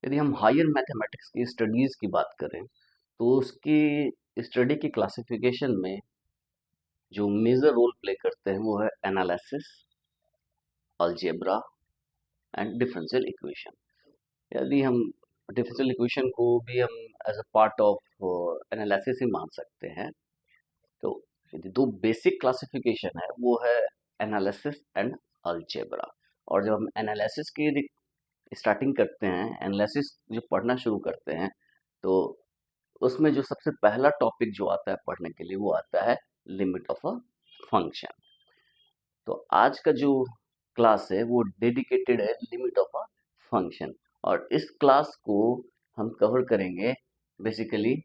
यदि हम higher mathematics की स्टडीज़ की बात करें तो उसकी स्टडी की क्लासिफिकेशन में जो मेजर रोल प्ले करते हैं वो है analysis, algebra and differential equation. यदि हम डिफरेंशियल इक्वेशन को भी हम as a part of analysis ही मान सकते हैं, तो यदि दो बेसिक क्लासिफिकेशन है वो है एनालिसिस एंड अलजेब्रा। और जब हम एनालिसिस की यदि स्टार्टिंग करते हैं, एनालिसिस जो पढ़ना शुरू करते हैं, तो उसमें जो सबसे पहला टॉपिक जो आता है पढ़ने के लिए वो आता है लिमिट ऑफ अ फंक्शन। तो आज का जो क्लास है वो डेडिकेटेड है लिमिट ऑफ अ फंक्शन। और इस क्लास को हम कवर करेंगे बेसिकली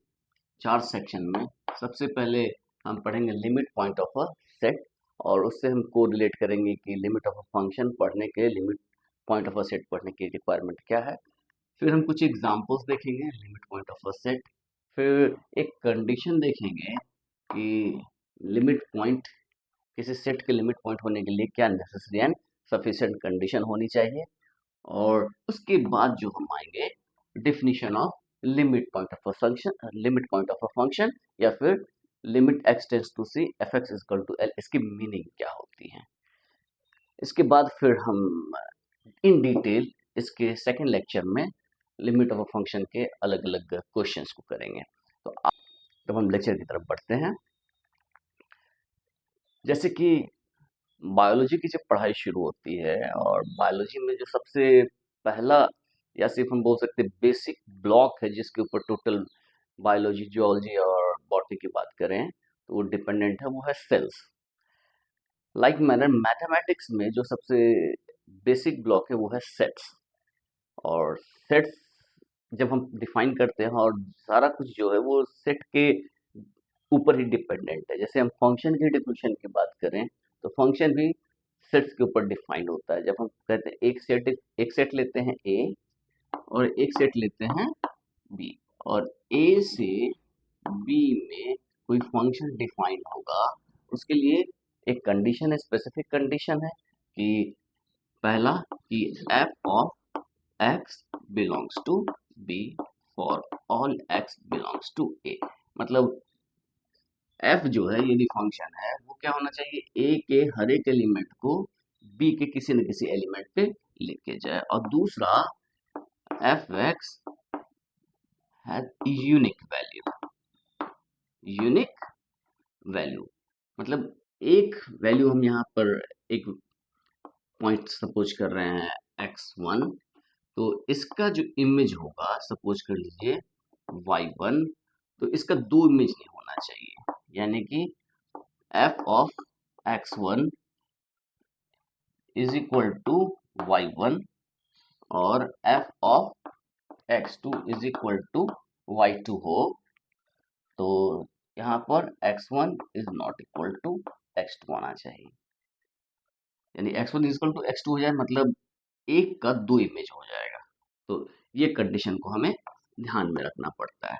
4 सेक्शन में। सबसे पहले हम पढ़ेंगे limit point of a set, और उससे हम कोरिलेट करेंगे कि लिमिट ऑफ अ फंक्शन पढ़ने के limit point of a set पढ़ने की रिक्वायरमेंट क्या है। फिर हम कुछ एग्जांपल्स देखेंगे limit point of a set. फिर एक कंडीशन देखेंगे कि लिमिट पॉइंट किसी सेट के लिमिट पॉइंट होने के लिए क्या नेसेसरी एंड सफिशिएंट कंडीशन होनी चाहिए। और उसके बाद जो हम आएंगे definition of limit point of a function, limit point of a function, या फिर limit x tends to c f x is equal to L, इसकी मीनिंग क्या होती है। इसके बाद फिर हम इन डिटेल इसके सेकेंड लेक्चर में लिमिट ऑफ अ फंक्शन के अलग अलग क्वेश्चंस को करेंगे। तो अब हम लेक्चर की तरफ बढ़ते हैं। जैसे कि बायोलॉजी की जब पढ़ाई शुरू होती है, और बायोलॉजी में जो सबसे पहला या सिर्फ हम बोल सकते हैं बेसिक ब्लॉक है जिसके ऊपर टोटल बायोलॉजी, जियोलॉजी और बॉटनी की बात करें तो वो डिपेंडेंट है, वो है सेल्स। लाइक मैनर मैथमेटिक्स में जो सबसे बेसिक ब्लॉक है वो है सेट्स। और सेट्स जब हम डिफाइन करते हैं, और सारा कुछ जो है वो सेट के ऊपर ही डिपेंडेंट है। जैसे हम फंक्शन की डिफिनेशन की बात करें तो फंक्शन भी सेट्स के ऊपर डिफाइंड होता है। जब हम कहते हैं एक सेट लेते हैं ए, और एक सेट लेते हैं बी, और ए से बी में कोई फंक्शन डिफाइन होगा, उसके लिए एक कंडीशन है, स्पेसिफिक कंडीशन है कि पहला कि f of x belongs to B for all x belongs to A. मतलब एफ जो है यदि फंक्शन है वो क्या होना चाहिए, ए के हर एक एलिमेंट को बी के किसी न किसी एलिमेंट पे लेके जाए। और दूसरा F x has unique value. Unique value मतलब एक वैल्यू हम यहाँ पर एक पॉइंट सपोज कर रहे हैं x1, तो इसका जो इमेज होगा सपोज कर लीजिए y1, तो इसका दो इमेज नहीं होना चाहिए। यानी कि f of x1 is equal to y1, और f of x2 is equal to y2 हो, तो यहाँ पर x1 is not equal to x2 आना चाहिए। यानी x1 is equal to x2 हो जाए, मतलब एक का दो इमेज हो जाएगा। तो ये कंडीशन को हमें ध्यान में रखना पड़ता है।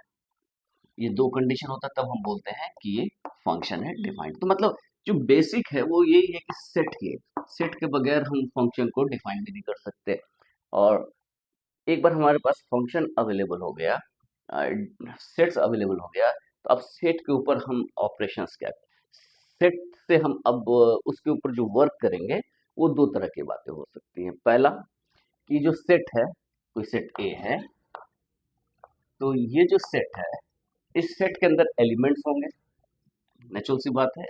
ये दो कंडीशन होता है तब हम बोलते हैं कि ये फंक्शन है डिफाइंड। तो मतलब जो बेसिक है वो यही है कि सेट के बगैर हम फंक्शन को डिफाइन भी नहीं कर सकते। और एक बार हमारे पास फंक्शन अवेलेबल हो गया, सेट्स अवेलेबल हो गया, तो अब सेट के ऊपर हम ऑपरेशंस क्या, सेट से हम अब उसके ऊपर जो वर्क करेंगे वो दो तरह की बातें हो सकती हैं। पहला कि जो सेट है, कोई सेट ए है, तो ये जो सेट है इस सेट के अंदर एलिमेंट्स होंगे। नेचुरल सी बात है,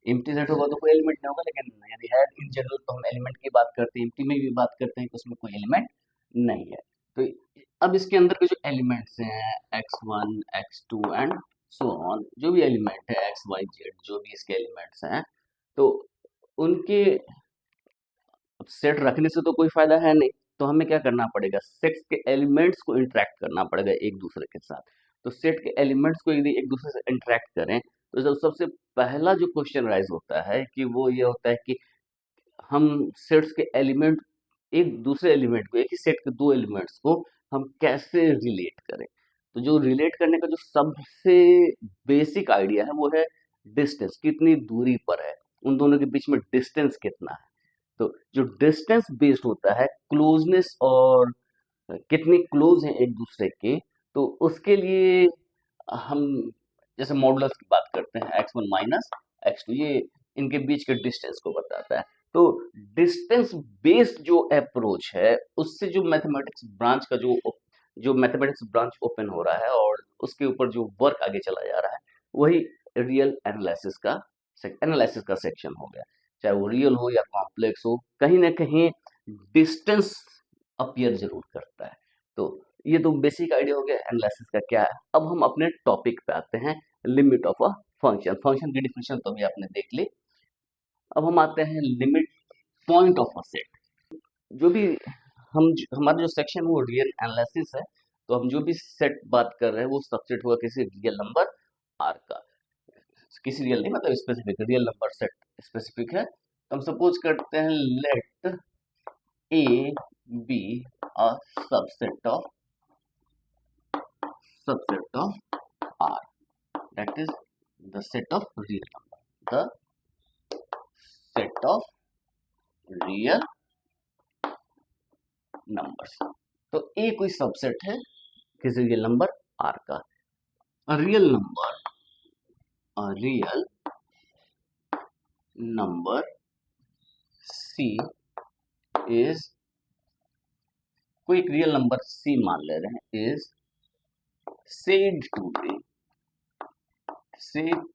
एम्प्टी सेट होगा तो कोई एलिमेंट नहीं होगा, लेकिन यदि है इन जनरल तो हम एलिमेंट की बात करते हैं, एम्प्टी में भी बात करते हैं कि उसमें कोई एलिमेंट नहीं है। तो अब इसके अंदर के जो एलिमेंट्स हैं x1 x2 and so on, जो भी एलिमेंट है x y z, जो भी इसके एलिमेंट्स हैं, तो उनके अब सेट रखने से तो कोई फायदा है नहीं। तो हमें क्या करना पड़ेगा, सेट्स के एलिमेंट्स को इंटरेक्ट करना पड़ेगा एक दूसरे के साथ। तो सेट के एलिमेंट्स को यदि एक दूसरे से इंटरेक्ट करें तो सबसे पहला जो क्वेश्चन राइज होता है कि वो ये होता है कि हम सेट्स के एलिमेंट, एक दूसरे एलिमेंट को, एक ही सेट के दो एलिमेंट्स को हम कैसे रिलेट करें। तो जो रिलेट करने का जो सबसे बेसिक आइडिया है वो है डिस्टेंस, कितनी दूरी पर है, उन दोनों के बीच में डिस्टेंस कितना है। तो जो डिस्टेंस बेस्ड होता है, क्लोजनेस और कितनी क्लोज हैं एक दूसरे के, तो उसके लिए हम जैसे मॉडुलस की बात करते हैं, x1 माइनस x2, ये इनके बीच के डिस्टेंस को बताता है। तो डिस्टेंस बेस्ड जो अप्रोच है, उससे जो मैथमेटिक्स ब्रांच का जो मैथमेटिक्स ब्रांच ओपन हो रहा है और उसके ऊपर जो वर्क आगे चला जा रहा है, वही रियल एनालिसिस का सेक्शन हो गया। चाहे वो रियल हो या कॉम्प्लेक्स हो, कहीं ना कहीं डिस्टेंस अपीयर जरूर करता है। तो ये तो बेसिक आइडिया हो गया एनालिसिस का क्या है। अब हम अपने टॉपिक पे आते हैं, limit of a function. Function की डिफिनेशन तो अभी आपने देख ली। अब हम आते हैं limit point of a set. जो भी हमारा जो सेक्शन वो रियल एनालिसिस है, तो हम जो भी सेट बात कर रहे हैं वो सबसेट होगा किसी रियल नंबर आर का। किसी रियल नहीं, मतलब specific real number set specific है। तो हम सपोज करते हैं let A be a subset of R, that is the set of real number, the set of real numbers। तो A कोई सबसेट है किसी रियल नंबर R का। a real number C is, कोई एक रियल नंबर C मान ले रहे हैं, is said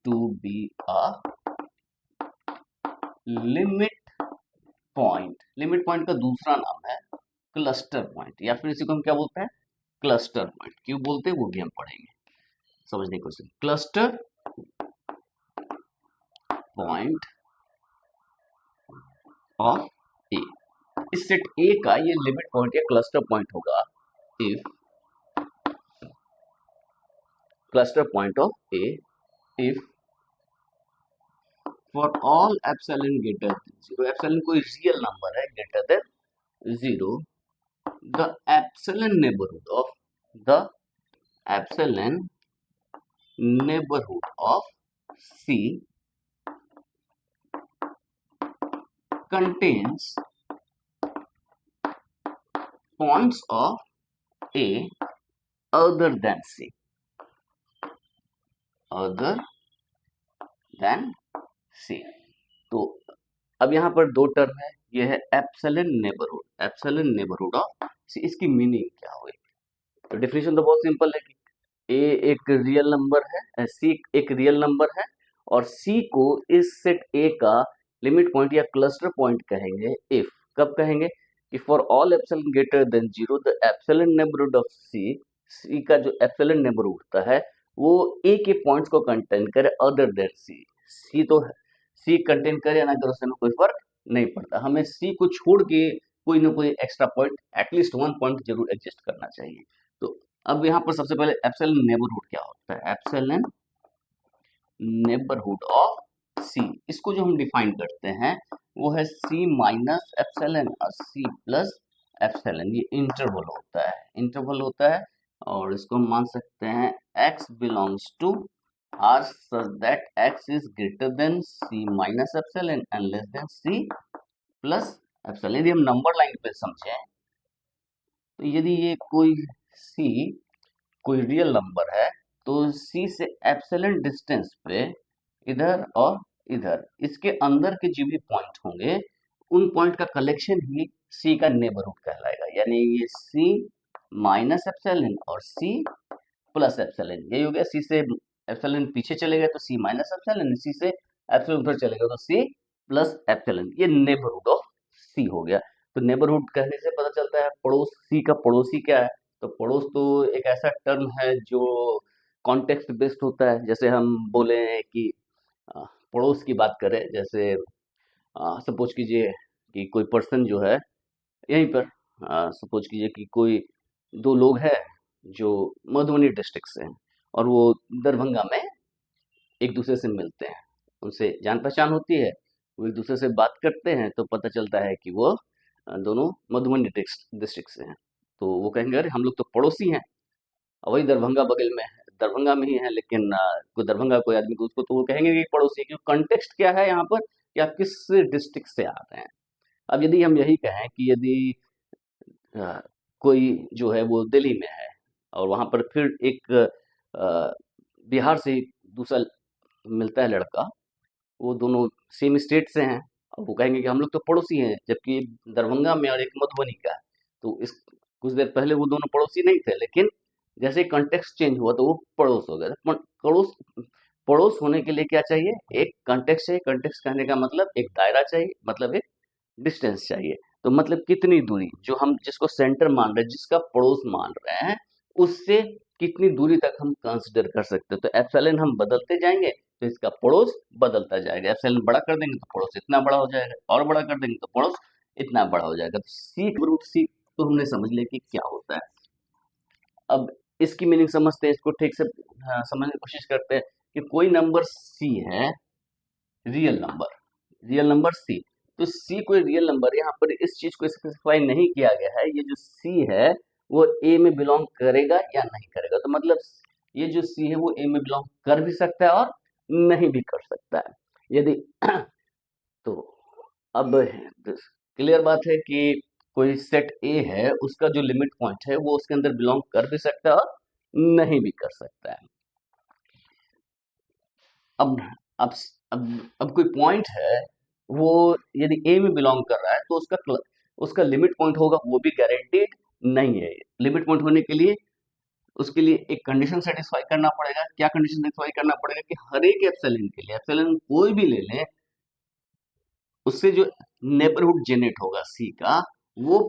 to be a limit point। Limit point का दूसरा नाम है क्लस्टर पॉइंट, या फिर इसी को हम क्या बोलते हैं, क्लस्टर पॉइंट। क्यों बोलते हैं वो भी हम पढ़ेंगे, समझने की कोशिश। क्लस्टर पॉइंट ऑफ ए, इस सेट ए का ये लिमिट पॉइंट या क्लस्टर पॉइंट होगा if cluster point of A if for all epsilon greater than 0, epsilon कोई रियल नंबर है greater than 0, the epsilon neighbourhood of C contains points of A other than C, तो अब यहाँ पर दो term है, ये है एप्सिलॉन नेबरहुड ऑफ C। इसकी मीनिंग क्या हुई? तो डेफिनेशन तो बहुत सिंपल है कि A एक रियल नंबर है, C एक रियल नंबर है, और C को इस सेट A का लिमिट पॉइंट या क्लस्टर पॉइंट कहेंगे इफ, कब कहेंगे कि for all epsilon greater than 0 the epsilon neighbourhood of C का जो एप्सिलॉन नेबरहुड होता है वो A के पॉइंट्स को कंटेन करे अदर देन C तो C कंटेन करे या ना करे, उससे हमें कोई फर्क नहीं पड़ता। हमें C को छोड़ के कोई ना कोई extra point, at least one point जरूर एग्जिस्ट करना चाहिए। तो अब यहाँ पर सबसे पहले एप्सिलॉन नेबरहुड क्या होता है, एप्सिलॉन नेबरहुड ऑफ C, इसको जो हम डिफाइन करते हैं वो है C माइनस एप्सिलॉन और C प्लस एप्सिलॉन। ये इंटरवल होता है और इसको हम मान सकते हैं x belongs to R such that x is greater than C minus epsilon and less than C plus epsilon। यदि हम नंबर लाइन पे समझें तो यदि ये कोई रियल नंबर है तो C से एप्सिलॉन डिस्टेंस पे इधर और इधर इसके अंदर के जो भी पॉइंट होंगे उन पॉइंट का कलेक्शन ही C का नेबरहुड कहलाएगा। यानी ये C माइनस एप्सिलॉन और C प्लस एप्सिलॉन, यही हो गया। C से एप्सिलॉन पीछे चले गए तो C माइनस एप्सिलॉन, C से एप्सिलॉन उधर चले गए तो C प्लस एप्सिलॉन, ये नेबरहुड ऑफ C हो गया। तो नेबरहुड कहने से पता चलता है पड़ोस C का पड़ोसी क्या है। तो पड़ोस तो एक ऐसा टर्म है जो कॉन्टेक्स्ट बेस्ड होता है। जैसे हम बोले कि पड़ोस की बात करें, जैसे सपोज कीजिए कि कोई पर्सन जो है यहीं पर, सपोज कीजिए कि कोई दो लोग हैं जो मधुबनी डिस्ट्रिक्ट से हैं और वो दरभंगा में एक दूसरे से मिलते हैं, उनसे जान पहचान होती है, वो एक दूसरे से बात करते हैं तो पता चलता है कि वो दोनों मधुबनी डिस्ट्रिक्ट से हैं। तो वो कहेंगे अरे हम लोग तो पड़ोसी हैं, और वही दरभंगा बगल में है, दरभंगा में ही है, लेकिन कोई दरभंगा कोई आदमी को उसको तो वो कहेंगे कि पड़ोसी। क्यों, कंटेक्स्ट क्या है यहाँ पर कि आप किस डिस्ट्रिक्ट से आ रहे हैं। अब यदि हम यही कहें कि यदि कोई जो है वो दिल्ली में है और वहां पर फिर एक बिहार से दूसरा मिलता है लड़का, वो दोनों सेम स्टेट से हैं। अब वो कहेंगे कि हम लोग तो पड़ोसी हैं, जबकि एक दरभंगा में और एक मधुबनी का है। तो इस कुछ देर पहले वो दोनों पड़ोसी नहीं थे, लेकिन जैसे कॉन्टेक्स्ट चेंज हुआ तो वो पड़ोस हो गए। पड़ोस पड़ोस होने के लिए क्या चाहिए? एक कॉन्टेक्स्ट चाहिए। कॉन्टेक्स्ट कहने का मतलब एक दायरा चाहिए, मतलब एक डिस्टेंस चाहिए। तो मतलब कितनी दूरी, जो हम जिसको सेंटर मान रहे हैं, जिसका पड़ोस मान रहे हैं, उससे कितनी दूरी तक हम कंसिडर कर सकते हैं। तो एप्सिलॉन हम बदलते जाएंगे तो इसका पड़ोस बदलता जाएगा। एप्सिलॉन बड़ा कर देंगे तो पड़ोस इतना बड़ा हो जाएगा, और बड़ा कर देंगे तो पड़ोस इतना बड़ा हो जाएगा। तो सी रूट सी तो हमने समझ लिया कि क्या होता है। अब इसकी मीनिंग समझते हैं, इसको ठीक से समझने की कोशिश करते हैं कि कोई नंबर सी है, real number, real number C. तो सी कोई रियल नंबर, यहाँ पर इस चीज को स्पेसिफाई नहीं किया गया है, ये जो सी है वो ए में बिलोंग करेगा या नहीं करेगा। तो मतलब ये जो सी है वो ए में बिलोंग कर भी सकता है और नहीं भी कर सकता है। यदि तो अब क्लियर बात है कि कोई सेट ए है, उसका जो लिमिट पॉइंट है वो उसके अंदर बिलोंग कर भी सकता है और नहीं भी कर सकता है। अब अब अब अब कोई पॉइंट है, वो यदि ए में बिलोंग कर रहा है तो उसका लिमिट पॉइंट होगा, वो भी गारंटीड नहीं है। लिमिट पॉइंट होने के लिए उसके लिए एक कंडीशन सेटिस्फाई करना पड़ेगा। क्या कंडीशन सेटिस्फाई करना पड़ेगा? कि हर एक एप्सिलॉन के लिए, एप्सिलॉन कोई भी ले लें, उससे जो नेबरहुड जनरेट होगा सी का, वो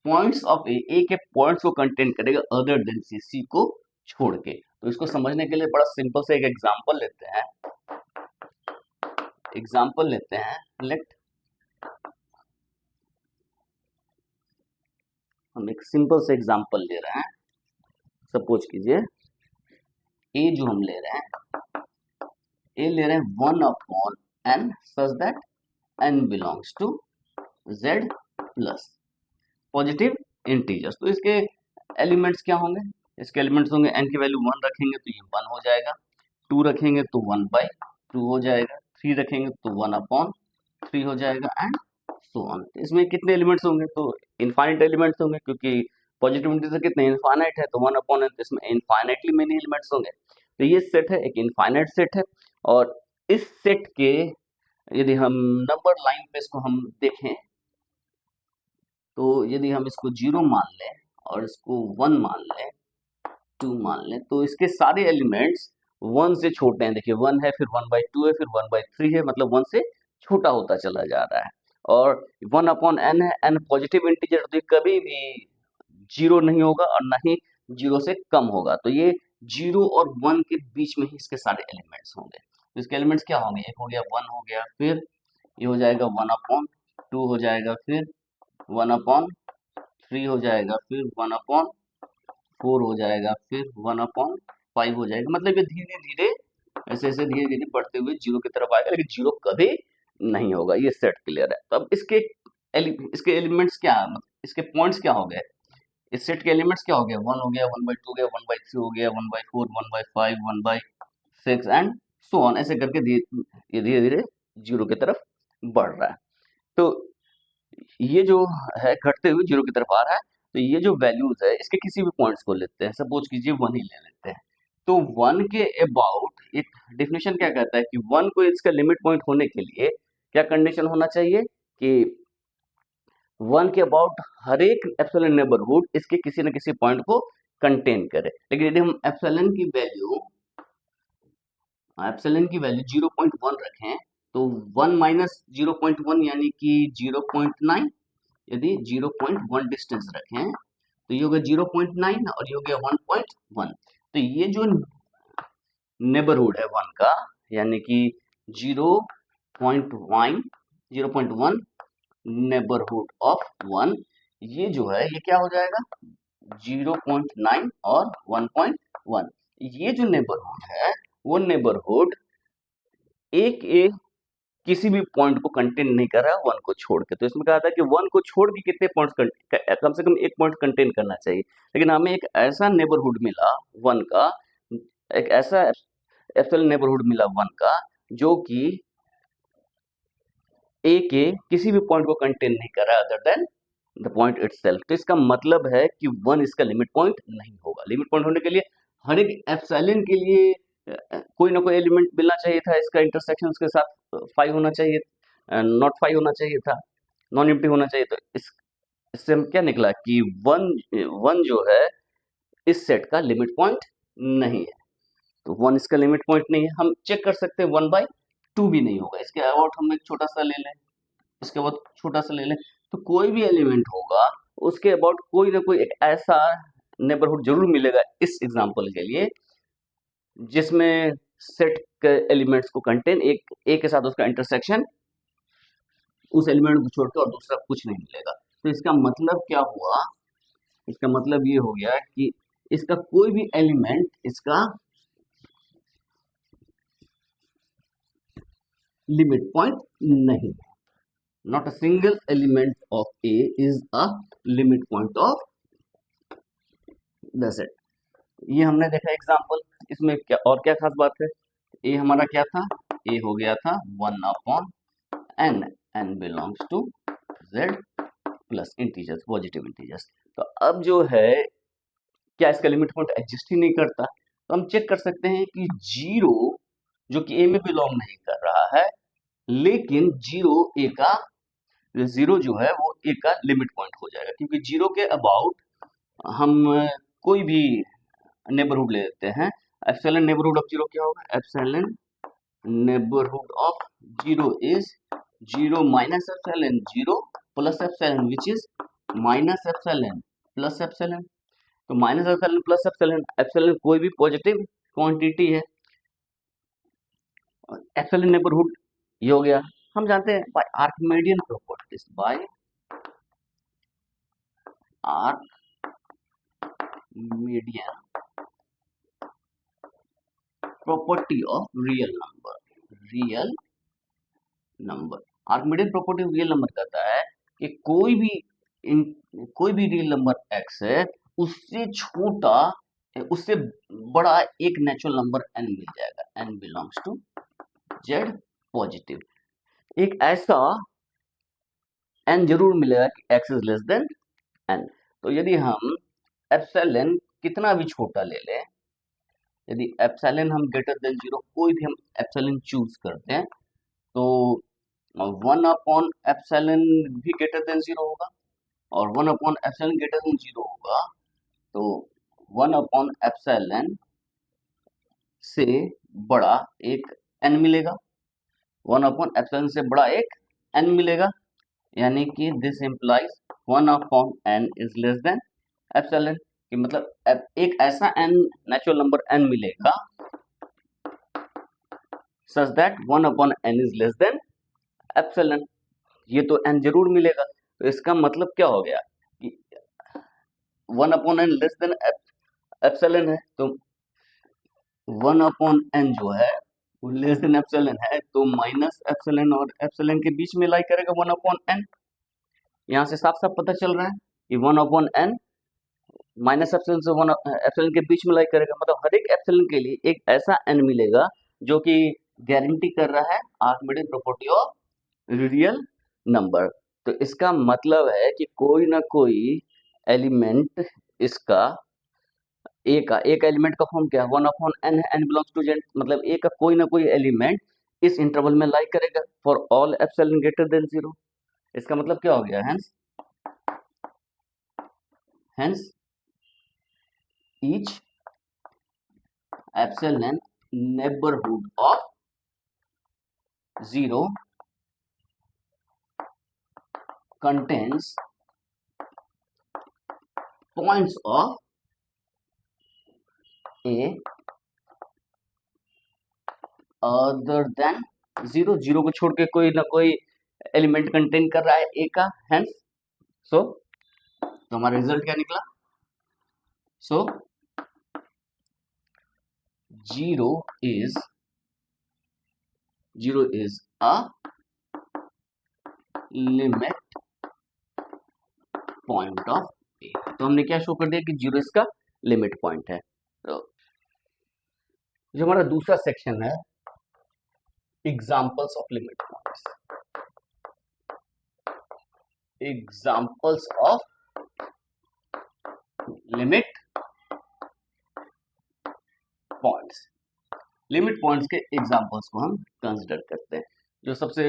पॉइंट्स ऑफ ए के पॉइंट्स को कंटेन करेगा अदर देन सी को छोड़ के। तो इसको समझने के लिए बड़ा सिंपल से एक एग्जांपल लेते हैं। लेट हम एक सिंपल से एग्जांपल ले रहे हैं। सपोज कीजिए ए जो हम ले रहे हैं 1/n such that n belongs to z plus positive integers. तो इसके एलिमेंट्स क्या होंगे? इसके एलिमेंट्स होंगे, n की वैल्यू 1 रखेंगे तो ये 1 हो जाएगा, 2 रखेंगे तो 1/2 हो जाएगा, 3 रखेंगे तो 1/3 हो जाएगा, एंड सो ऑन। इसमें कितने एलिमेंट्स होंगे? तो इनफाइनाइट एलिमेंट्स होंगे, क्योंकि पॉजिटिव इंटीजर कितने इनफाइनाइट है, तो 1/n, तो इसमें इनफाइनाइटली मेनी एलिमेंट्स होंगे। तो ये सेट है, एक इनफाइनाइट सेट है। और इस सेट के यदि हम नंबर लाइन पे इसको हम देखें, तो यदि हम इसको 0 मान लें और इसको 1 मान लें, 2 मान लें, तो इसके सारे एलिमेंट्स 1 से छोटे हैं। देखिए 1 है, फिर 1/2 है, फिर 1/3 है, मतलब 1 से छोटा होता चला जा रहा है। और 1/n है, n पॉजिटिव इंटीजर, तो ये कभी भी 0 नहीं होगा और ना ही 0 से कम होगा। तो ये 0 और 1 के बीच में ही इसके सारे एलिमेंट्स होंगे। तो इसके एलिमेंट्स क्या होंगे? एक हो गया 1 हो गया, फिर ये हो जाएगा 1/2 हो जाएगा, फिर 1/3 हो जाएगा, फिर 1/4 हो जाएगा, फिर 1/5 हो जाएगा। मतलब ये धीरे धीरे ऐसे ऐसे धीरे धीरे बढ़ते हुए 0 की तरफ आएगा, लेकिन 0 कभी नहीं होगा। ये सेट क्लियर है। तो अब इसके एलिमेंट्स क्या है, मतलब इसके पॉइंट्स क्या हो गए? इस सेट के एलिमेंट्स क्या हो गया? 1 हो गया, 1/2 हो गया, 1/3 हो गया, 1/4, 1/5, 1/6 एंड सो ऑन। ऐसे करके ये धीरे धीरे 0 की तरफ बढ़ रहा है। तो ये जो है घटते हुए 0 की तरफ आ रहा है। तो ये जो वैल्यूज है, इसके किसी भी पॉइंट्स को लेते हैं, सपोज कीजिए 1 ही ले लेते हैं। तो 1 के अबाउट एक डेफिनेशन क्या कहता है कि 1 को इसका लिमिट पॉइंट होने के लिए क्या कंडीशन होना चाहिए? कि 1 के अबाउट हर एक एप्सिलॉन नेबरहुड इसके किसी न किसी पॉइंट को कंटेन करे। लेकिन यदि हम एप्सिलॉन की वैल्यू 0.1 रखें, तो 1 माइनस 0.1 यानी कि 0.9। यदि 0.1 डिस्टेंस रखें तो ये हो गया 0.9 और ये हो गया 1.1। तो ये जो नेबरहुड है 1 का, यानी कि 0.1 नेबरहुड ऑफ 1, ये जो है ये क्या हो जाएगा? 0.9 और 1.1। ये जो नेबरहुड है वो नेबरहुड एक किसी भी पॉइंट को कंटेन नहीं कर रहा है 1 को छोड़ के। तो इसमें कहा था कि 1 को छोड़ के कितने पॉइंट्स कम से कम एक पॉइंट कंटेन करना चाहिए। लेकिन हमें एक ऐसा नेबरहुड मिला 1 का, एक ऐसा एप्सिलॉन नेबरहुड मिला 1 का, जो कि ए के किसी भी पॉइंट को कंटेन नहीं कर रहा है other than the point itself. तो इसका मतलब है कि 1 इसका लिमिट पॉइंट नहीं होगा। लिमिट पॉइंट होने के लिए हर एक एप्सिलॉन के लिए कोई ना कोई एलिमेंट मिलना चाहिए था, इसका इंटरसेक्शन उसके साथ 5 होना चाहिए, नॉट 5 होना चाहिए था, नॉन एम्प्टी होना चाहिए। तो इससे हम क्या निकला कि 1 जो है इस सेट का लिमिट पॉइंट नहीं है। तो 1 इसका लिमिट पॉइंट नहीं है। हम चेक कर सकते हैं 1/2 भी नहीं होगा। इसके अबाउट हम एक छोटा सा ले लें, इसके बाद छोटा सा ले लें, तो कोई भी एलिमेंट होगा उसके अबाउट कोई ना कोई एक ऐसा नेबरहुड जरूर मिलेगा इस एग्जांपल के लिए जिसमें सेट के एलिमेंट्स को कंटेन एक के साथ उसका इंटरसेक्शन उस एलिमेंट को छोड़कर और दूसरा कुछ नहीं मिलेगा। तो इसका मतलब क्या हुआ, इसका मतलब ये हो गया कि इसका कोई भी एलिमेंट इसका लिमिट पॉइंट नहीं है। Not a single element of A is a limit point of the set. ये हमने देखा एग्जांपल। इसमें क्या और क्या खास बात है, ए हमारा क्या था, ए हो गया था 1/n, n belongs to z plus integers, positive integers. तो अब जो है क्या इसका लिमिट पॉइंट एग्जिस्ट ही नहीं करता, तो हम चेक कर सकते हैं कि 0 जो कि ए में बिलोंग नहीं कर रहा है, लेकिन 0 जो है वो ए का लिमिट पॉइंट हो जाएगा, क्योंकि 0 के अबाउट हम कोई भी नेबरहुड ले लेते हैं। एप्सिलॉन नेबरहुड ऑफ 0 क्या होगा, epsilon neighbourhood of 0 is 0 minus epsilon 0 plus epsilon which is minus epsilon plus epsilon. तो minus epsilon plus epsilon, epsilon कोई भी पॉजिटिव क्वांटिटी है, एप्सिलॉन नेबरहुड ये हो गया। हम जानते हैं by Archimedean properties, by Archimedean property of real number. Archimedean property of real number कहता है कि कोई भी रियल नंबर x है, उससे छोटा उससे बड़ा एक नेचुरल नंबर n मिल जाएगा, n belongs to z positive. एक ऐसा n जरूर मिलेगा कि x is less than n। तो यदि हम एप्सिलॉन कितना भी छोटा ले लें, यदि एप्सिलॉन हम ग्रेटर देन 0 कोई भी हम एप्सिलॉन चूज करते हैं, तो 1/एप्सिलॉन भी ग्रेटर देन 0 होगा, और 1/एप्सिलॉन ग्रेटर देन 0 होगा, तो 1/एप्सिलॉन से बड़ा एक n मिलेगा, 1/एप्सिलॉन से बड़ा एक n मिलेगा, यानी कि this implies 1/n is less than epsilon. कि मतलब एक ऐसा n नेचुरल नंबर n मिलेगा such that 1/n is less than epsilon. ये तो n जरूर मिलेगा। तो इसका मतलब क्या हो गया कि 1/n लेस देन एप्सिलॉन है, तो 1/n जो है वो लेस देन एप्सिलॉन है, तो माइनस एप्सिलॉन और एप्सिलॉन के बीच में लाई करेगा 1/n। यहाँ से साफ साफ पता चल रहा है कि 1/n माइनस एप्सिलॉन से 1 एप्सिलॉन के बीच में लाई करेगा, मतलब हर एक एप्सिलॉन के लिए एक ऐसा n मिलेगा जो कि गारंटी कर रहा है Archimedean property of real number. तो इसका मतलब है कि कोई ना कोई एलिमेंट इसका एक एलिमेंट का फॉर्म क्या है, 1/n है, n बिलोंग्स टू z, मतलब ए का कोई ना कोई एलिमेंट इस इंटरवल में लाई करेगा for all epsilon greater than 0। इसका मतलब क्या हो गया, hence each epsilon neighborhood of 0 contains points of a other than 0। 0 को छोड़ के कोई ना कोई एलिमेंट कंटेन कर रहा है a का, हेंस तो हमारा रिजल्ट क्या निकला, so 0 is a limit point of A. तो हमने क्या शो कर दिया कि 0 इसका लिमिट पॉइंट है। तो जो हमारा दूसरा सेक्शन है, examples of limit points. Examples of limit points. Limit points के एग्जाम्पल्स को हम कंसिडर करते हैं। जो सबसे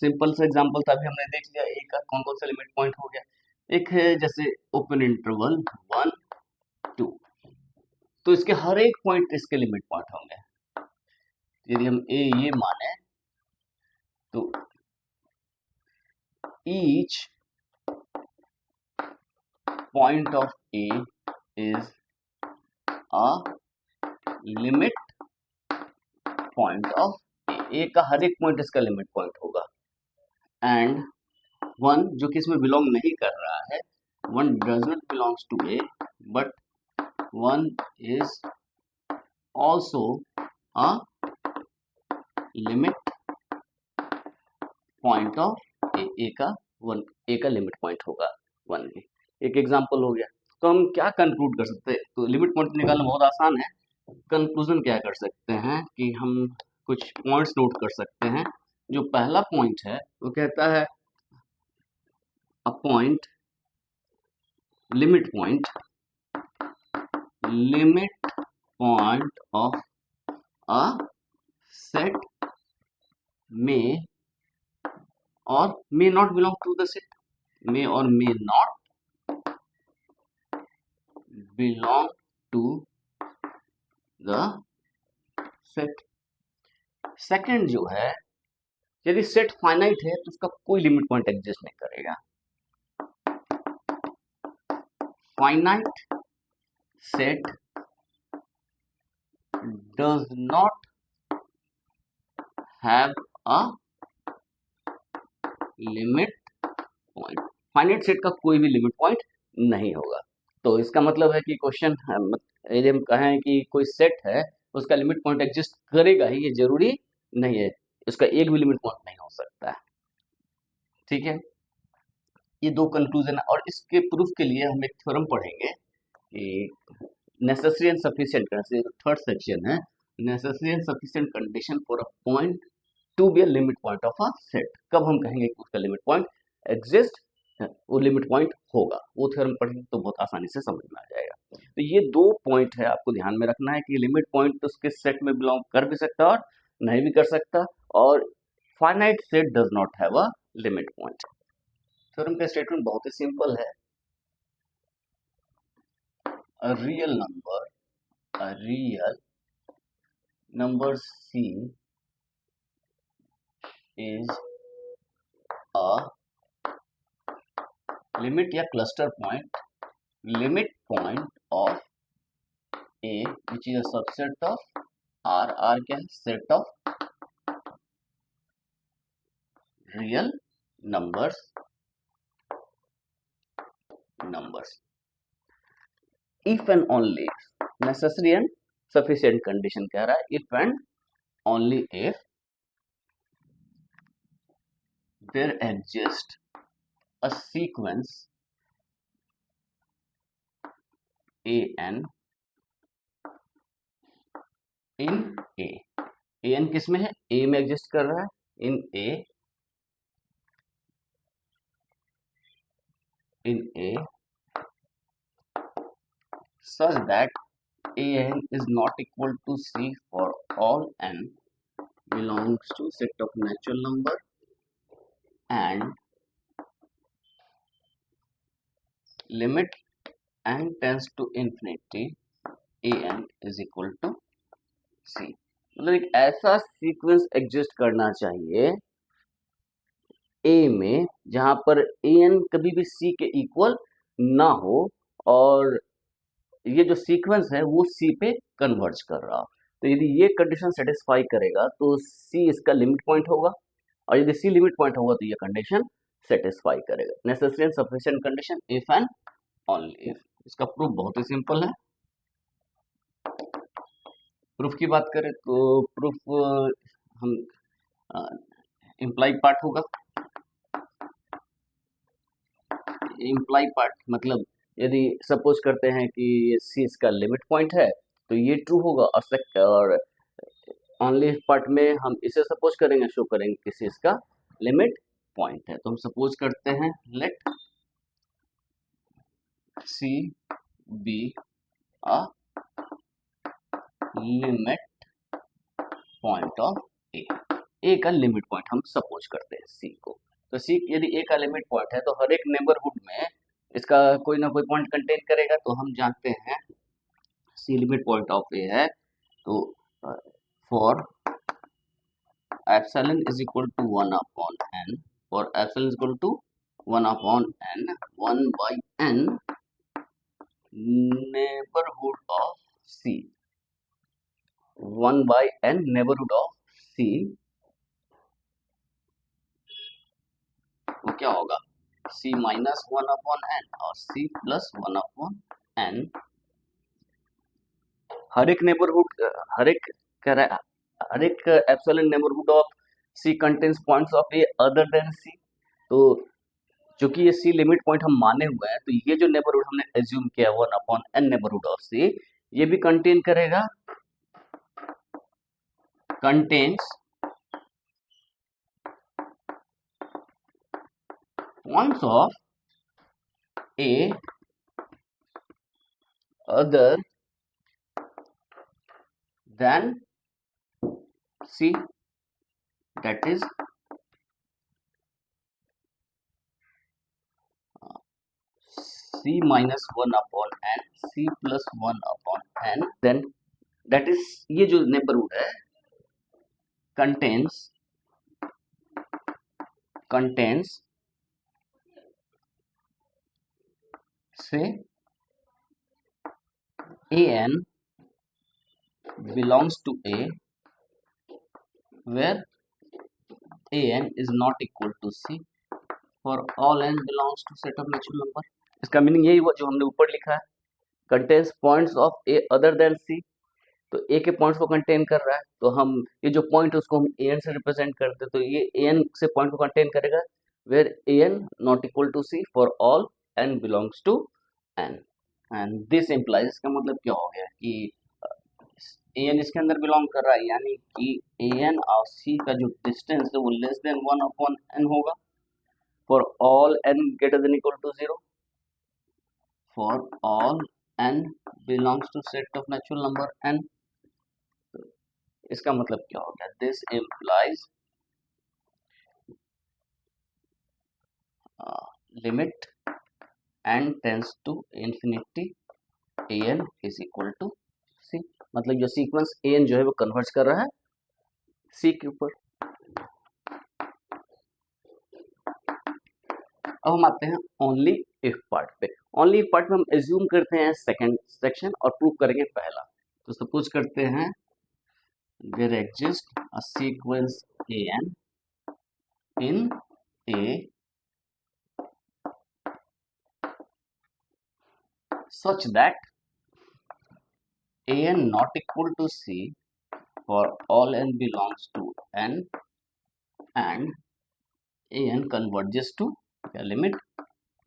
सिंपल सा एग्जाम्पल था अभी हमने देख लिया, एक का कौन कौन सा लिमिट पॉइंट हो गया। एक है जैसे ओपन इंटरवल 1 2, तो इसके हर एक पॉइंट इसके लिमिट पॉइंट होंगे। यदि हम ए ये माने तो each point of A is a limit point of A का हर एक पॉइंट इसका लिमिट पॉइंट होगा। एंड वन जो कि इसमें बिलोंग नहीं कर रहा है, one does not belongs to A but one is also a limit point of A का वन ए का लिमिट पॉइंट होगा वन भी। एक एग्जांपल हो गया। तो हम क्या कंक्लूड कर सकते हैं, तो लिमिट पॉइंट निकालना बहुत आसान है। कंक्लूजन क्या कर सकते हैं कि हम कुछ पॉइंट्स नोट कर सकते हैं। जो पहला पॉइंट है वो कहता है a point limit point of a set में और may not belong to the set, may or may not belong to the set। Second जो है, यदि सेट फाइनाइट है तो उसका कोई लिमिट पॉइंट एग्जिस्ट नहीं करेगा। Finite set does not have a limit point. Finite set का कोई भी लिमिट पॉइंट नहीं होगा। तो इसका मतलब है कि क्वेश्चन यदि हम कहें कि कोई सेट है उसका लिमिट पॉइंट एग्जिस्ट करेगा ही, ये जरूरी नहीं है। इसका एक भी लिमिट पॉइंट नहीं हो सकता है। ठीक है, ये दो कंक्लूजन है। और इसके प्रूफ के लिए हम एक थ्योरम पढ़ेंगे कि necessary and sufficient condition, third section है, necessary and sufficient condition for a point to be a limit point of a set. कब हम कहेंगे कि उसका लिमिट पॉइंट एग्जिस्ट, वो लिमिट पॉइंट होगा, वो थ्योरम पढ़ेंगे तो बहुत आसानी से समझ में आ जाएगा। तो ये दो पॉइंट है, आपको ध्यान में रखना है कि लिमिट पॉइंट तो उसके सेट में बिलोंग कर भी सकता है और नहीं भी कर सकता, और finite set does not have a limit point. Theorem का स्टेटमेंट बहुत ही सिंपल है। A real number C is a limit या cluster point, limit point of A which is a subset of R। R क्या है? Set of real numbers। If and only necessary and sufficient condition कह रहा है, if and only if there exists a sequence an in A। an किस में है? A में exist कर रहा है, in A such that an is not equal to C for all n belongs to set of natural number and limit n tends to infinity an is equal to C। मतलब एक ऐसा sequence exist करना चाहिए A में जहां पर an कभी भी C के इक्वल ना हो और ये जो सीक्वेंस है वो C पे कन्वर्ज कर रहा हो। तो यदि ये कंडीशन सेटिस्फाई करेगा तो C इसका लिमिट पॉइंट होगा, और यदि C लिमिट पॉइंट होगा तो ये कंडीशन सेटिस्फाई करेगा। Necessary and sufficient condition if and only if. इसका प्रूफ बहुत ही सिंपल है। प्रूफ की बात करें तो प्रूफ हम इम्प्लाई पार्ट होगा। इम्प्लाई पार्ट मतलब यदि सपोज करते हैं कि C इसका लिमिट पॉइंट है तो ये ट्रू होगा, और ओनली पार्ट में हम इसे सपोज करेंगे, शो करेंगे कि C इसका लिमिट पॉइंट है। तो हम सपोज करते हैं let C be a limit point of A का लिमिट पॉइंट हम सपोज करते हैं सी को। तो सी यदि ए का लिमिट पॉइंट है तो हर एक नेबरहुड में इसका कोई ना कोई पॉइंट कंटेन करेगा। तो हम जानते हैं C limit point of A है, तो for epsilon is equal to 1 upon N, for epsilon is equal to 1 upon N, 1 by N neighbourhood of C, 1 by N neighbourhood of C, तो क्या होगा c माइनस 1 अपॉन एन और c plus 1 upon N. हर एक neighbourhood, हर एक हर एक epsilon neighbourhood of c contains points of A other then c। तो चूंकि ये c लिमिट पॉइंट हम माने हुए हैं, तो ये जो नेबरहुड हमने एज्यूम किया 1 upon an neighbourhood of c, ये भी कंटेन करेगा, contains points of a other than c, that is c minus 1 upon n, c plus 1 upon n, then that is ये जो नेबरहुड है contains से an belongs to a where an is not equal to c for all n belongs to set of natural number। इसका meaning यही हुआ जो हमने ऊपर लिखा है, contains points of A other than C. तो ए के पॉइंट्स को कंटेन कर रहा है, तो हम ये जो पॉइंट है उसको हम ए एन से रिप्रेजेंट करते हैं, तो ये ए एन से पॉइंट को कंटेन करेगा where a n not equal to c for all n belongs to n. And this implies, इसका मतलब क्या हो गया कि ए एन इसके अंदर बिलोंग कर रहा है, यानी कि ए एन और सी का जो डिस्टेंस है वो लेस देन 1 अपॉन एन होगा for all n greater than equal to 0, for all n belongs to set of natural number n। इसका मतलब क्या हो गया, this implies limit n tends to infinity an is equal to c। मतलब जो sequence an जो है वो कन्वर्ज कर रहा है c के ऊपर। अब हम आते हैं ओनली इफ पार्ट पे। ओनली इफ पार्ट में हम एज्यूम करते हैं सेकंड सेक्शन और प्रूव करेंगे पहला। तो सपोज करते हैं there exists a sequence an in a such that an not equal to c for all n belongs to n and an converges to the limit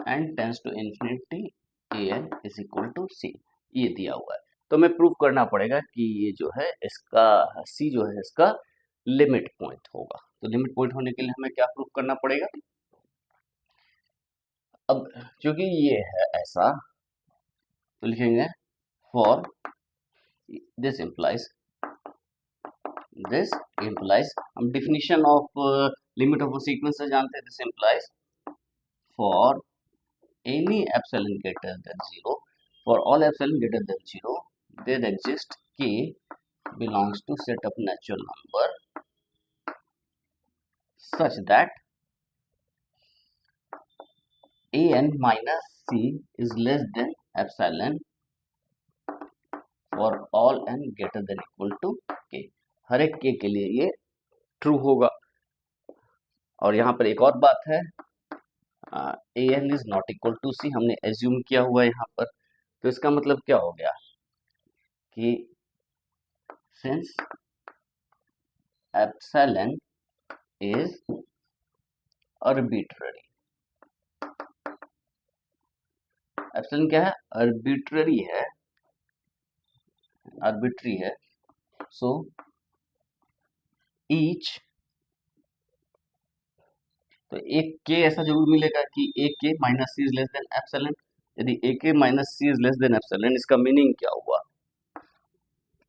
n tends to infinity an is equal to c। ये दिया हुआ है, तो हमें prove करना पड़ेगा कि ये जो है इसका c जो है इसका लिमिट पॉइंट होगा। तो लिमिट पॉइंट होने के लिए हमें क्या प्रूव करना पड़ेगा। अब क्योंकि ये है ऐसा, तो लिखेंगे फॉर दिस इम्प्लाइज हम definition of limit of sequence से जानते हैं। This implies for any epsilon greater than 0, for all epsilon greater than 0 there exist k belongs to set of natural number such that an minus c is less than epsilon for all n greater than equal to k। हर एक k के लिए ये true होगा। और यहाँ पर एक और बात है, an is not equal to c हमने एज्यूम किया हुआ है यहाँ पर। तो इसका मतलब क्या हो गया कि since epsilon is arbitrary, epsilon क्या है, आर्बिट्ररी है, आर्बिट्री है। सो ईच तो एक के ऐसा जरूर मिलेगा कि a k minus C is less than epsilon. यदि a k minus C is less than epsilon, इसका मीनिंग क्या हुआ?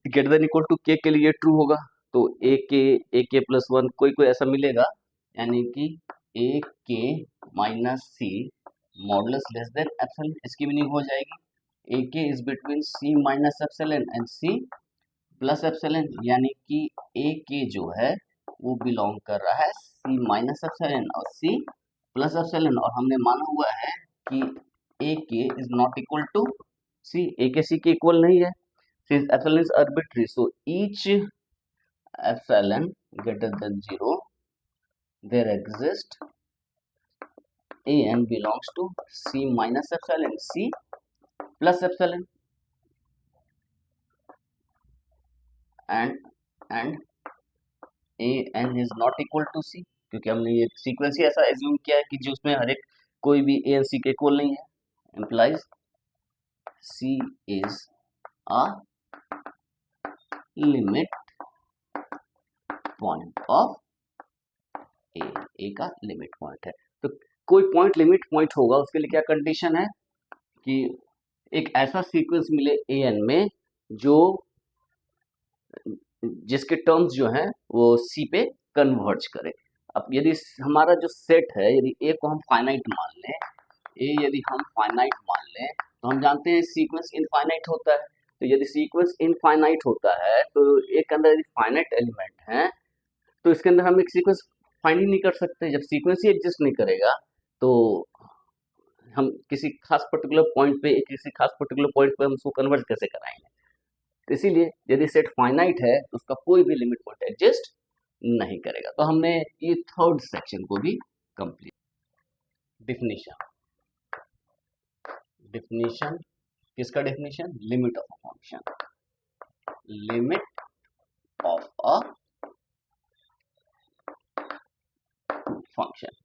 ग्रेटर देन इक्वल टू के लिए ट्रू होगा, तो ए के प्लस वन कोई कोई ऐसा मिलेगा, यानी कि a k minus c modulus less than epsilon, इसकी मीनिंग हो जाएगी a k is between c minus epsilon and c plus epsilon, यानी कि ए के जो है वो बिलोंग कर रहा है सी माइनस एप्सिलॉन और सी प्लस एप्सिलॉन, और हमने माना हुआ है कि a k is not equal to सी, ए के सी के इक्वल नहीं है, since epsilon is arbitrary, so each epsilon greater than 0 there exists a n belongs to c minus epsilon, c plus epsilon, and a n is not equal to c, क्योंकि हमने ये sequence ही ऐसा assume किया है कि जो उसमें हर एक कोई भी a n c के इक्वल नहीं है, implies c is a limit point of ए का लिमिट पॉइंट है। तो कोई पॉइंट लिमिट पॉइंट होगा, उसके लिए क्या कंडीशन है कि एक ऐसा सीक्वेंस मिले ए एन में जो जिसके टर्म्स जो हैं वो सी पे कन्वर्ज करे। अब यदि हमारा जो सेट है, यदि ए को हम फाइनाइट मान लें, ए यदि हम फाइनाइट मान लें, तो हम जानते हैं सीक्वेंस इनफाइनाइट होता है। तो यदि सीक्वेंस इनफाइनाइट होता है तो एक के अंदर यदि फाइनाइट एलिमेंट है तो इसके अंदर हम एक सीक्वेंस फाइंड ही नहीं कर सकते। जब सीक्वेंस ही एग्जिस्ट नहीं करेगा तो हम किसी खास पर्टिकुलर पॉइंट पे किसी खास पर्टिकुलर पॉइंट पे हम उसको कन्वर्ट कैसे कराएंगे? तो इसीलिए यदि सेट फाइनाइट है तो उसका कोई भी लिमिट पॉइंट एग्जिस्ट नहीं करेगा। तो हमने ये थर्ड सेक्शन को भी कंप्लीट। डिफिनीशन, डिफिनीशन किसका definition? Limit of a function, limit of a function,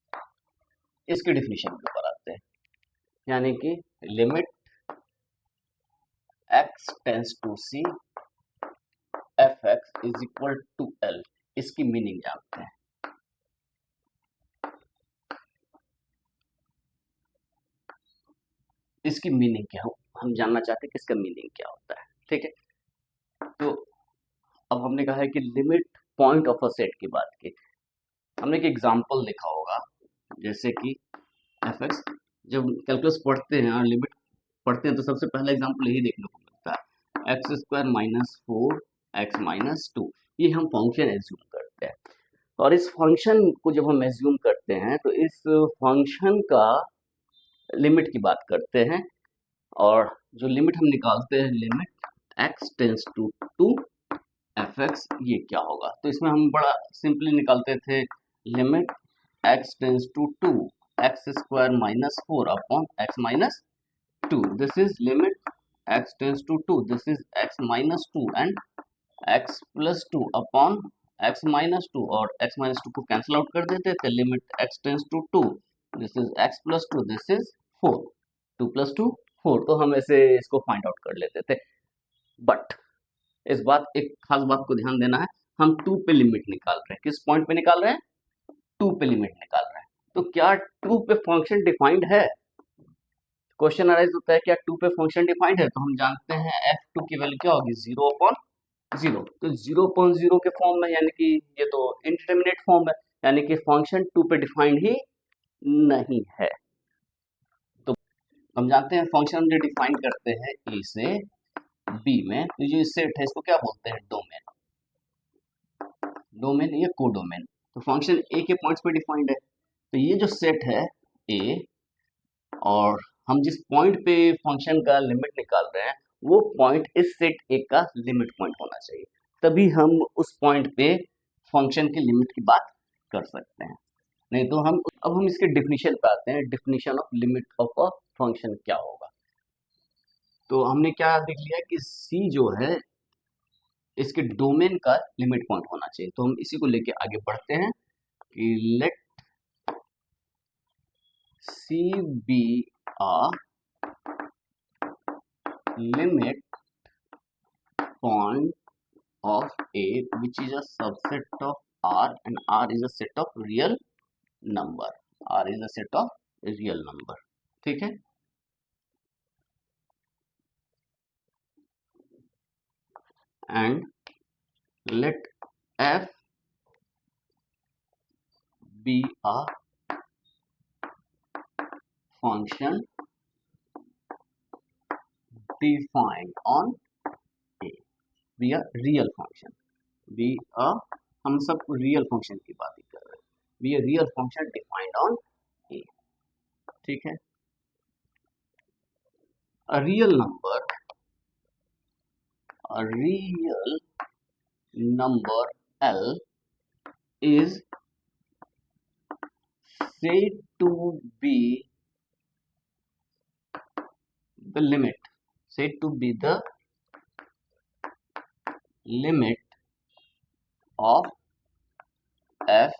इसकी डिफिनीशन के ऊपर आते हैं, यानी कि limit x tends to c f x is equal to L, इसकी मीनिंग जानते हैं। इसकी मीनिंग क्या हो, हम जानना चाहते हैं कि इसका मीनिंग क्या होता है। ठीक है, तो अब हमने कहा है कि limit point of a set की बात की, हमने एक एग्जांपल लिखा होगा, जैसे कि एफ एक्स, जब कैलकुलस पढ़ते हैं और लिमिट पढ़ते हैं तो सबसे पहला एग्जांपल यही देखने को मिलता है, x square minus 4x minus 2, ये हम फंक्शन एज्यूम करते हैं। और इस फंक्शन को जब हम एज्यूम करते हैं तो इस फंक्शन का लिमिट की बात करते हैं, और जो लिमिट हम निकालते हैं, limit x tends to 2 f x, ये क्या होगा? तो इसमें हम बड़ा सिंपली निकालते थे, limit x tends to 2 x square minus 4 upon x minus 2, this is limit x tends to 2, this is x minus 2 and x plus 2 upon x minus 2, और x माइनस 2 को कैंसिल आउट कर देते थे, limit x tends to 2, this is x plus 2, this is 4, 2 plus 2 4, तो हम ऐसे इसको find out कर लेते थे। बट इस बात, एक खास बात को ध्यान देना है, हम 2 पे लिमिट निकाल रहे हैं, किस पॉइंट पे निकाल रहे हैं? 2 पे लिमिट निकाल रहे हैं। तो क्या 2 पे फंक्शन डिफाइंड है? क्वेश्चन अराइज होता है क्या 2 पे फंक्शन डिफाइंड है? तो हम जानते हैं f2 की वैल्यू क्या होगी, 0 अपॉन 0, तो 0 अपॉन 0 के फॉर्म में, यानी कि ये तो इंडिटरमिनेट फॉर्म है, यानी कि फंक्शन 2 पे डिफाइंड ही नहीं है। तो हम जानते हैं फंक्शन जो डिफाइन करते हैं ए से बी में, तो जो सेट है इसको क्या बोलते हैं? डोमेन, डोमेन या कोडोमेन। तो फंक्शन ए के पॉइंट्स पे डिफाइंड है, तो ये जो सेट है ए, और हम जिस पॉइंट पे फंक्शन का लिमिट निकाल रहे हैं वो पॉइंट इस सेट ए का लिमिट पॉइंट होना चाहिए, तभी हम उस पॉइंट पे फंक्शन की लिमिट की बात कर सकते हैं, नहीं तो हम। अब हम इसके डिफिनीशन पे आते हैं, definition of limit of a function क्या होगा। तो हमने क्या देख लिया कि सी जो है इसके डोमेन का लिमिट पॉइंट होना चाहिए, तो हम इसी को लेके आगे बढ़ते हैं कि let C be a limit point of A which is a subset of R and R is a set of real number. R is a set of real number. ठीक है, and let f be a function defined on A, be a real function, be a, हम सब real function की बात ही कर रहे हैं, be a real function defined on A. ठीक है, a real number L is said to be the limit of f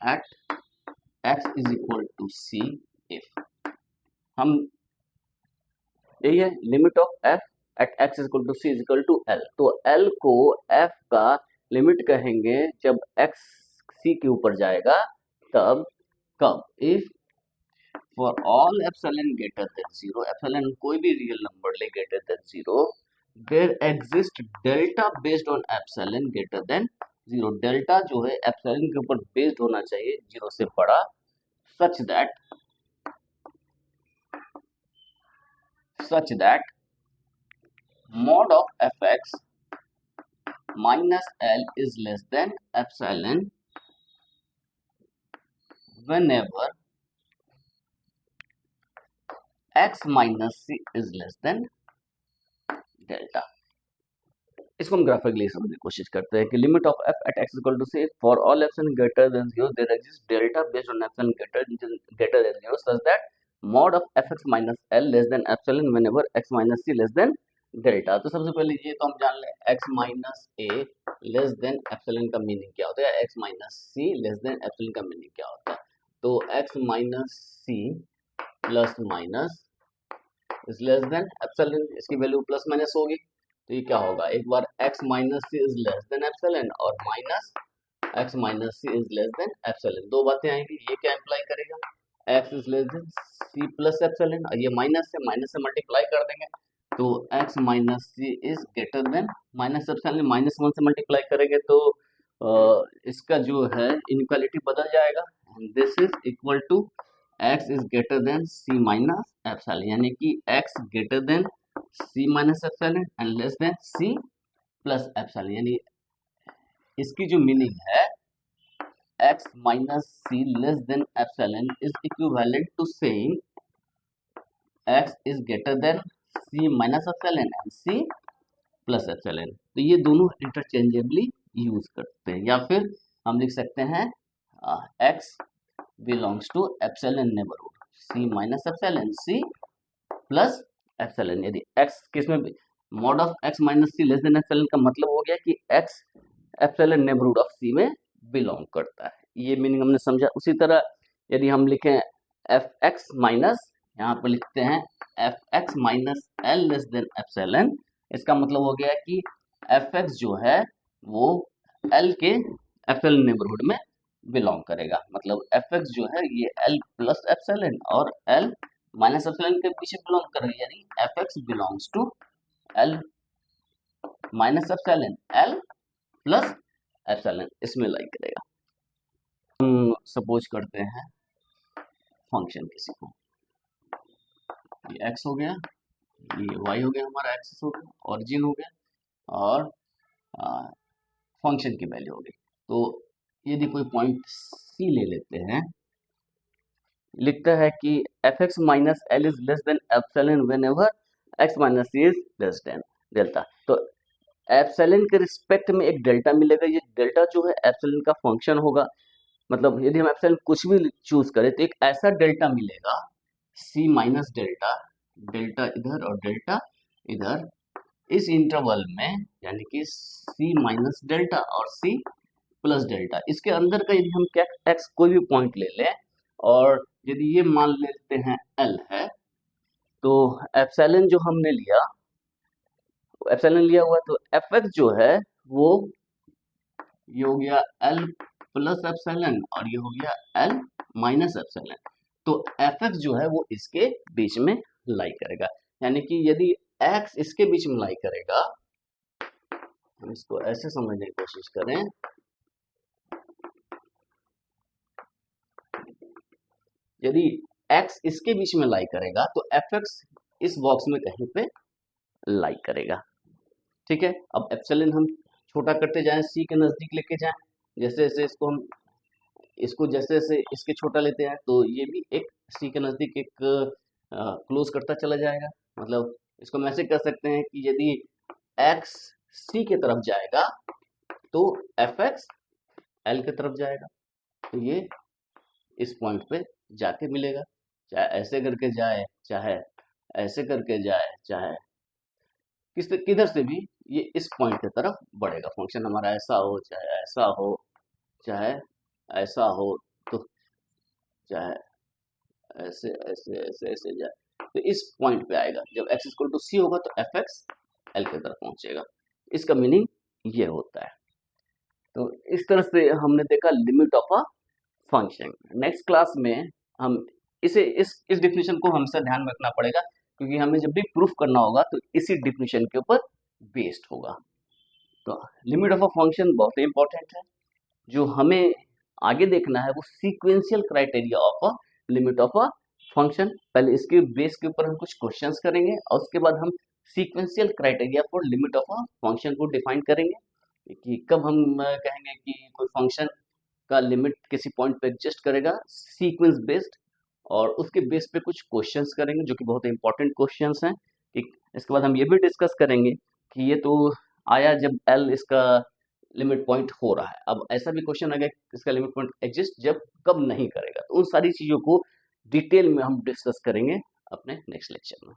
at x is equal to c if हम, यही है limit of f at x is equal to c is equal to l, तो l को f का limit कहेंगे जब x c के ऊपर जाएगा, तब कब, if for all epsilon greater than 0, epsilon कोई भी रियल नंबर ले greater than 0, there exist delta based on epsilon greater than 0, delta जो है एप्सिलॉन के ऊपर बेस्ड होना चाहिए 0 से बड़ा, such that mod of fx minus L is less than epsilon whenever x minus c is less than delta. इसको हम ग्राफिकली समझने की कोशिश करते हैं कि limit of f at x equal to c for all epsilon greater than 0 there exists delta based on epsilon greater than 0 such that mod of fx minus L less than epsilon whenever x minus c less than delta. तो सबसे पहले ये तो हम जान लें x minus A less than epsilon का meaning क्या होता है, x minus C less than epsilon का मीनिंग क्या होता है. तो x minus C plus minus is less than epsilon, इसकी वैल्यू प्लस माइनस होगी, तो ये क्या होगा, एक बार x minus C is less than epsilon और minus x minus C is less than epsilon, दो बातें आएंगी. ये क्या इम्प्लाई करेगा, x is less than c plus epsilon, और ये माइनस से मल्टीप्लाई कर देंगे, तो x minus C is greater than minus epsilon, minus 1 से मल्टीप्लाई करेंगे तो इसका जो है इनइक्वालिटी बदल जाएगा, this is equal to x is greater than c minus epsilon, यानी कि x greater than c minus epsilon and less than c plus epsilon, यानी इसकी जो मीनिंग है x minus c less than epsilon is equivalent to saying x is greater than c minus epsilon and c plus epsilon. तो ये दोनों interchangeably use करते हैं, या फिर हम लिख सकते हैं x belongs to epsilon neighbourhood, c minus epsilon c plus epsilon. यदि x किसमें, mod of x minus c less than epsilon का मतलब हो गया कि x epsilon neighbourhood of c में बिलोंग करता है, ये मीनिंग हमने समझा. उसी तरह यदि हम लिखें fx माइनस, यहाँ पर लिखते हैं fx minus l less than epsilon, इसका मतलब हो गया कि fx जो है वो l के एप्सिलॉन नेबरहुड में बिलोंग करेगा, मतलब fx जो है ये l प्लस एप्सिलॉन और l माइनस एप्सिलॉन के पीछे बिलोंग करेगा, यानी fx belongs to l minus epsilon l plus epsilon, इसमें लाई करेगा. हम सपोज करते हैं फंक्शन किसी को, ये x हो गया, ये y हो गया, हमारा एक्सिस हो गया, ऑरिजिन हो गया, और फंक्शन की वैल्यू हो गई. तो यदि कोई पॉइंट c ले लेते हैं, लिखता है कि fx minus l is less than epsilon whenever x minus c is less then delta. तो एप्सिलॉन के रिस्पेक्ट में एक डेल्टा मिलेगा, ये डेल्टा जो है एप्सिलॉन का फंक्शन होगा, मतलब यदि हम एप्सिलॉन कुछ भी चूज करें तो एक ऐसा डेल्टा मिलेगा c माइनस डेल्टा, डेल्टा इधर और डेल्टा इधर, इस इंटरवल में, यानी कि c माइनस डेल्टा और c प्लस डेल्टा, इसके अंदर का यदि हम क्या x कोई भी पॉइंट ले लें और यदि ये मान लेते हैं l है, तो एप्सिलॉन जो हमने लिया, एप्सिलॉन लिया हुआ, तो fx जो है वो ये हो गया l प्लस एप्सिलॉन और ये हो गया एल माइनस एप्सिलॉन। तो एफ एक्स जो है वो इसके बीच में लाई करेगा, यानी कि यदि एक्स इसके बीच में लाई करेगा, हम इसको ऐसे समझने की कोशिश करें, यदि x इसके बीच में लाई करेगा तो fx इस बॉक्स में कहीं पे लाई करेगा। ठीक है, अब एप्सिलॉन हम छोटा करते जाएं, c के नजदीक लेके जाएं, जैसे जैसे इसको जैसे जैसे इसके छोटा लेते हैं तो ये भी एक c के नजदीक एक क्लोज करता चला जाएगा। मतलब इसको हम ऐसे कर सकते हैं कि यदि x c के तरफ जाएगा तो fx l की तरफ जाएगा, तो ये इस पॉइंट पे जाके मिलेगा, चाहे ऐसे करके जाए, चाहे ऐसे करके जाए, चाहे किधर से भी ये इस पॉइंट की तरफ बढ़ेगा। फंक्शन हमारा ऐसा हो, चाहे ऐसा हो, चाहे ऐसा हो, तो चाहे ऐसे ऐसे ऐसे ऐसे जाए, तो इस पॉइंट पे आएगा। जब x इक्वल टू सी होगा तो एफ एक्स एल की तरफ पहुंचेगा। इसका मीनिंग ये होता है। तो इस तरह से हमने देखा limit of a function. Next class में हम इस डिफिनेशन को हमेशा ध्यान में रखना पड़ेगा, क्योंकि हमें जब भी प्रूफ करना होगा तो इसी डिफिनेशन के ऊपर बेस्ड होगा। तो लिमिट ऑफ अ फंक्शन बहुत ही इंपॉर्टेंट है। जो हमें आगे देखना है वो sequential criteria of a limit of a function. पहले इसके बेस के ऊपर हम कुछ क्वेश्चंस करेंगे और उसके बाद हम sequential criteria for limit of a function को डिफाइन करेंगे कि कब हम कहेंगे कि कोई फंक्शन का लिमिट किसी पॉइंट पे एग्जिस्ट करेगा सीक्वेंस बेस्ड, और उसके बेस पे कुछ क्वेश्चंस करेंगे जो कि बहुत इंपॉर्टेंट क्वेश्चंस हैं। ठीक, इसके बाद हम ये भी डिस्कस करेंगे कि ये तो आया जब एल इसका लिमिट पॉइंट हो रहा है, अब ऐसा भी क्वेश्चन आएगा इसका लिमिट पॉइंट एग्जिस्ट जब कब नहीं करेगा। तो उन सारी चीज़ों को डिटेल में हम डिस्कस करेंगे अपने नेक्स्ट लेक्चर में।